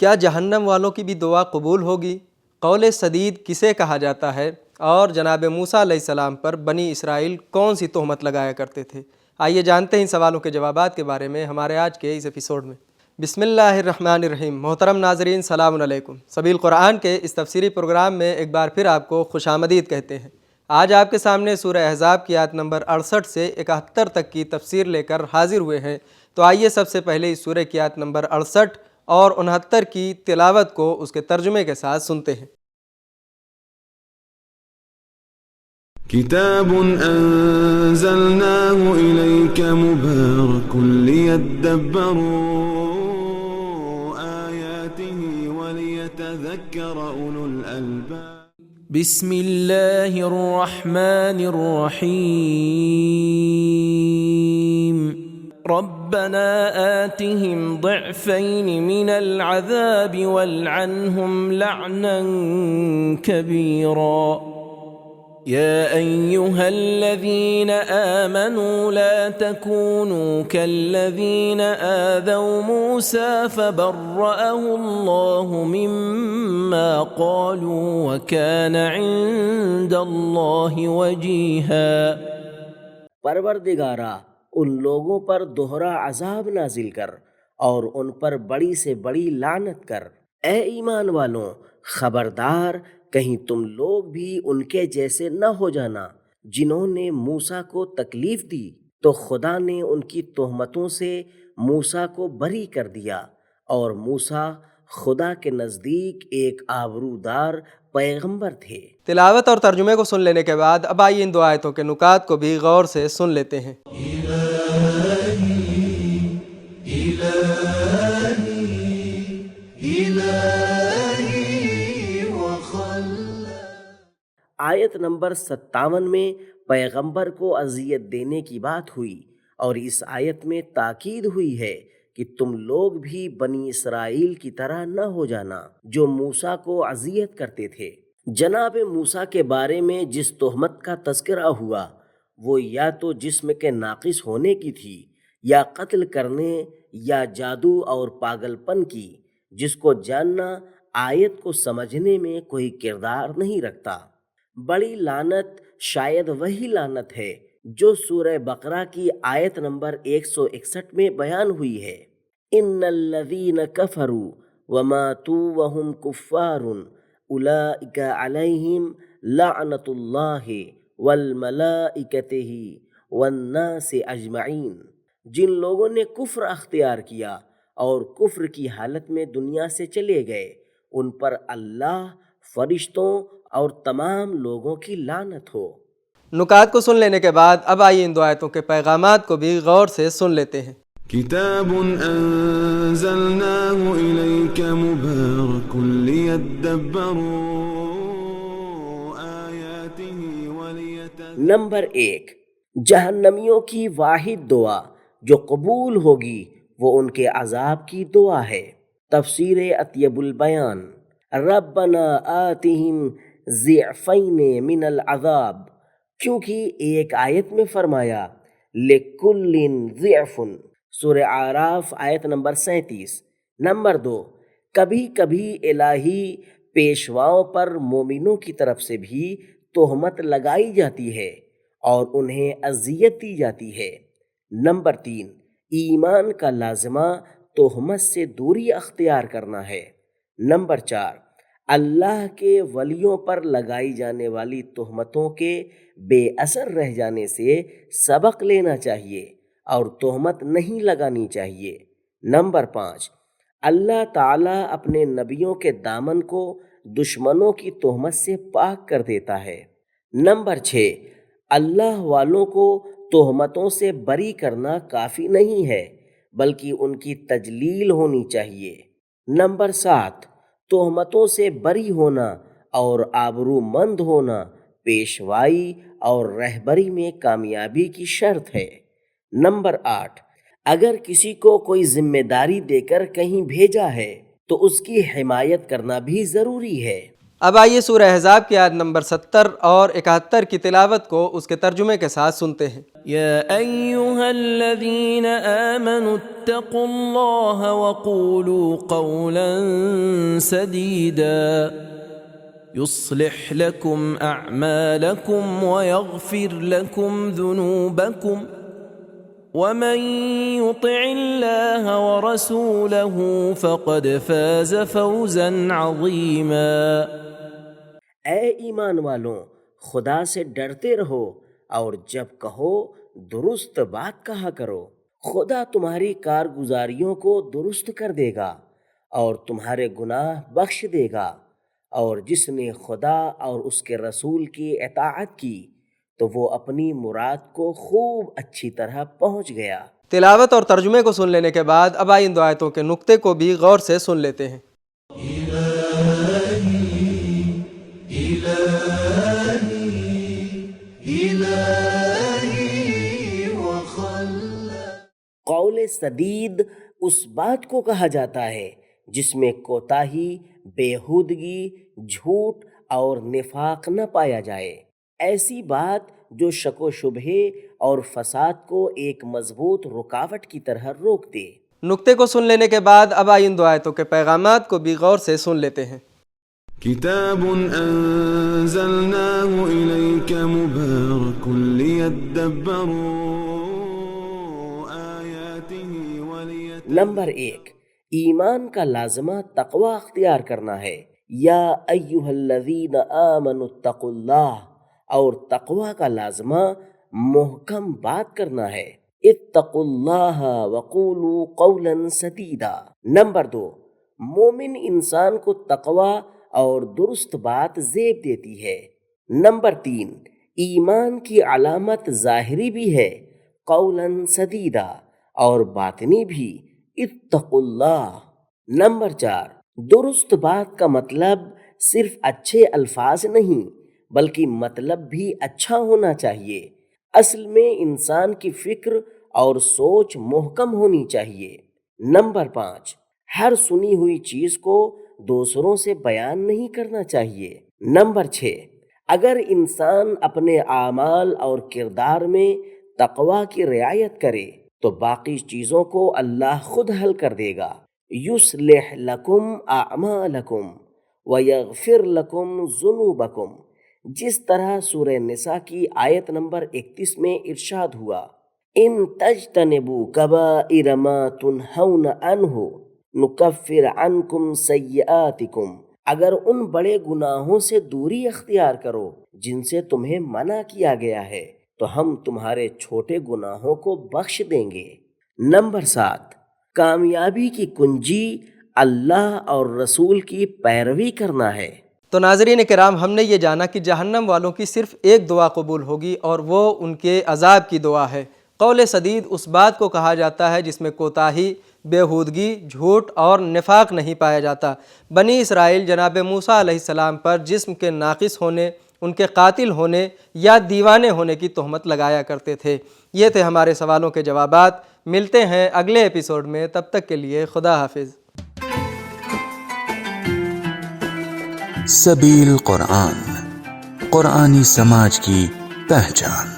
کیا جہنم والوں کی بھی دعا قبول ہوگی؟ قول سدید کسے کہا جاتا ہے؟ اور جناب موسیٰ علیہ السلام پر بنی اسرائیل کون سی تہمت لگایا کرتے تھے؟ آئیے جانتے ہیں ان سوالوں کے جوابات کے بارے میں ہمارے آج کے اس ایپیسوڈ میں۔ بسم اللہ الرحمن الرحیم۔ محترم ناظرین، سلام علیکم۔ سبیل قرآن کے اس تفسیری پروگرام میں ایک بار پھر آپ کو خوش آمدید کہتے ہیں۔ آج آپ کے سامنے سورہ احزاب کی آیت نمبر 68 سے 71 تک کی تفسیر لے کر حاضر ہوئے ہیں۔ تو آئیے سب سے پہلے اس سورہ کی آیت نمبر 68 اور 69 کی تلاوت کو اس کے ترجمے کے ساتھ سنتے ہیں۔ کتاب انزلناه الیک مبارک لیدبروا آیاته ولیتذکر اولو الالباب۔ بسم اللہ الرحمن الرحیم۔ ربنا آتهم ضعفين من العذاب والعنهم لعنا كبيرا۔ يا أيها الذين آمنوا لا تكونوا كالذين آذوا موسى فبرأه الله مما قالوا وكان عند الله وجيها۔ پروردگارا، ان لوگوں پر دوہرا عذاب نازل کر اور ان پر بڑی سے بڑی لعنت کر۔ اے ایمان والوں، خبردار کہیں تم لوگ بھی ان کے جیسے نہ ہو جانا جنہوں نے موسیٰ کو تکلیف دی، تو خدا نے ان کی تہمتوں سے موسیٰ کو بری کر دیا، اور موسیٰ خدا کے نزدیک ایک آبرودار پیغمبر تھے۔ تلاوت اور ترجمے کو سن لینے کے بعد اب آئیے ان دو آیتوں کے نکات کو بھی غور سے سن لیتے ہیں۔ آیت نمبر 57 میں پیغمبر کو اذیت دینے کی بات ہوئی، اور اس آیت میں تاکید ہوئی ہے کہ تم لوگ بھی بنی اسرائیل کی طرح نہ ہو جانا جو موسیٰ کو اذیت کرتے تھے۔ جناب موسیٰ کے بارے میں جس تہمت کا تذکرہ ہوا وہ یا تو جسم کے ناقص ہونے کی تھی، یا قتل کرنے، یا جادو اور پاگل پن کی، جس کو جاننا آیت کو سمجھنے میں کوئی کردار نہیں رکھتا۔ بڑی لعنت شاید وہی لعنت ہے جو سورہ بقرہ کی آیت نمبر 161 میں بیان ہوئی ہے۔ ان الذین کفروا وماتوا وهم کفار اولئک علیہم لعنت اللہ والملائکۃ والناس اجمعین۔ جن لوگوں نے کفر اختیار کیا اور کفر کی حالت میں دنیا سے چلے گئے، ان پر اللہ، فرشتوں اور تمام لوگوں کی لعنت ہو۔ نکات کو سن لینے کے بعد اب آئیے ان دو آیتوں کے پیغامات کو بھی غور سے سن لیتے ہیں۔ کتاب انزلناه الیک مبارک لیدبروا آیاته ولیتذکر۔ نمبر 1، جہنمیوں کی واحد دعا جو قبول ہوگی وہ ان کے عذاب کی دعا ہے۔ تفسیر اطیب البیان۔ ربنا آتہم ضعفین من العذاب، کیونکہ ایک آیت میں فرمایا لکل ضعف، سورہ اعراف آیت نمبر 37۔ نمبر 2، کبھی کبھی الہی پیشواؤں پر مومنوں کی طرف سے بھی تہمت لگائی جاتی ہے اور انہیں اذیت دی جاتی ہے۔ نمبر 3، ایمان کا لازمہ تہمت سے دوری اختیار کرنا ہے۔ نمبر 4، اللہ کے ولیوں پر لگائی جانے والی تہمتوں کے بے اثر رہ جانے سے سبق لینا چاہیے اور تہمت نہیں لگانی چاہیے۔ نمبر 5، اللہ تعالیٰ اپنے نبیوں کے دامن کو دشمنوں کی تہمت سے پاک کر دیتا ہے۔ نمبر 6، اللہ والوں کو تہمتوں سے بری کرنا کافی نہیں ہے بلکہ ان کی تجلیل ہونی چاہیے۔ نمبر 7، تہمتوں سے بری ہونا اور آبرو مند ہونا پیشوائی اور رہبری میں کامیابی کی شرط ہے۔ نمبر 8، اگر کسی کو کوئی ذمہ داری دے کر کہیں بھیجا ہے تو اس کی حمایت کرنا بھی ضروری ہے۔ اب آئیے سورہ احزاب کی آیت نمبر 70 اور 71 کی تلاوت کو اس کے ترجمے کے ساتھ سنتے ہیں۔ يا أيها الذين آمنوا اتقوا الله وقولوا قولا سديدا يصلح لكم أعمالكم ويغفر لكم ذنوبكم ومن يطع الله ورسوله فقد فاز فوزا عظيما۔ اے ایمان والوں، خدا سے ڈرتے رہو اور جب کہو درست بات کہا کرو، خدا تمہاری کارگزاریوں کو درست کر دے گا اور تمہارے گناہ بخش دے گا، اور جس نے خدا اور اس کے رسول کی اطاعت کی تو وہ اپنی مراد کو خوب اچھی طرح پہنچ گیا۔ تلاوت اور ترجمے کو سن لینے کے بعد اب آئیے ان دو آیتوں کے نقطے کو بھی غور سے سن لیتے ہیں۔ قول سدید اس بات کو کہا جاتا ہے جس میں کوتاہی، بےہودگی، جھوٹ اور نفاق نہ پایا جائے، ایسی بات جو شک و شبہے اور فساد کو ایک مضبوط رکاوٹ کی طرح روک دے۔ نقطے کو سن لینے کے بعد اب آئیے ان دو آیتوں کے پیغامات کو بھی غور سے سن لیتے ہیں۔ كتاب أنزلناه إليك مبارك ليدبروا آياته نمبر 1، ایمان کا لازمہ تقوی اختیار کرنا ہے۔ یا ایھا الذین آمنوا اتقوا اللہ، اور تقوی کا لازمہ محکم بات کرنا ہے۔ اتقوا اللہ وقولوا قولا سدیدا۔ نمبر 2، مومن انسان کو تقوی اور درست بات زیب دیتی ہے۔ نمبر 3، ایمان کی علامت ظاہری بھی ہے قولا سدیدا اور باطنی بھی اتقوا اللہ۔ نمبر 4، درست بات کا مطلب صرف اچھے الفاظ نہیں بلکہ مطلب بھی اچھا ہونا چاہیے۔ اصل میں انسان کی فکر اور سوچ محکم ہونی چاہیے۔ نمبر 5، ہر سنی ہوئی چیز کو دوسروں سے بیان نہیں کرنا چاہیے۔ نمبر 6، اگر انسان اپنے اعمال اور کردار میں تقوی کی رعایت کرے تو باقی چیزوں کو اللہ خود حل کر دے گا۔ یصلح لکم اعمالکم ویغفر لکم ذنوبکم، جس طرح سورہ نساء کی آیت نمبر 31 میں ارشاد ہوا، ان تجتنبوا کبائر ما تنہون عنہ نکفر عنکم سیئاتکم، اگر ان بڑے گناہوں سے دوری اختیار کرو جن سے تمہیں منع کیا گیا ہے تو ہم تمہارے چھوٹے گناہوں کو بخش دیں گے۔ نمبر 7، کامیابی کی کنجی اللہ اور رسول کی پیروی کرنا ہے۔ تو ناظرین کرام، ہم نے یہ جانا کہ جہنم والوں کی صرف ایک دعا قبول ہوگی اور وہ ان کے عذاب کی دعا ہے۔ قول سدید اس بات کو کہا جاتا ہے جس میں کوتاہی، بےہودگی، جھوٹ اور نفاق نہیں پایا جاتا۔ بنی اسرائیل جناب موسیٰ علیہ السلام پر جسم کے ناقص ہونے، ان کے قاتل ہونے یا دیوانے ہونے کی تہمت لگایا کرتے تھے۔ یہ تھے ہمارے سوالوں کے جوابات۔ ملتے ہیں اگلے ایپیسوڈ میں، تب تک کے لیے خدا حافظ۔ سبیل قرآن، قرآنی سماج کی پہچان۔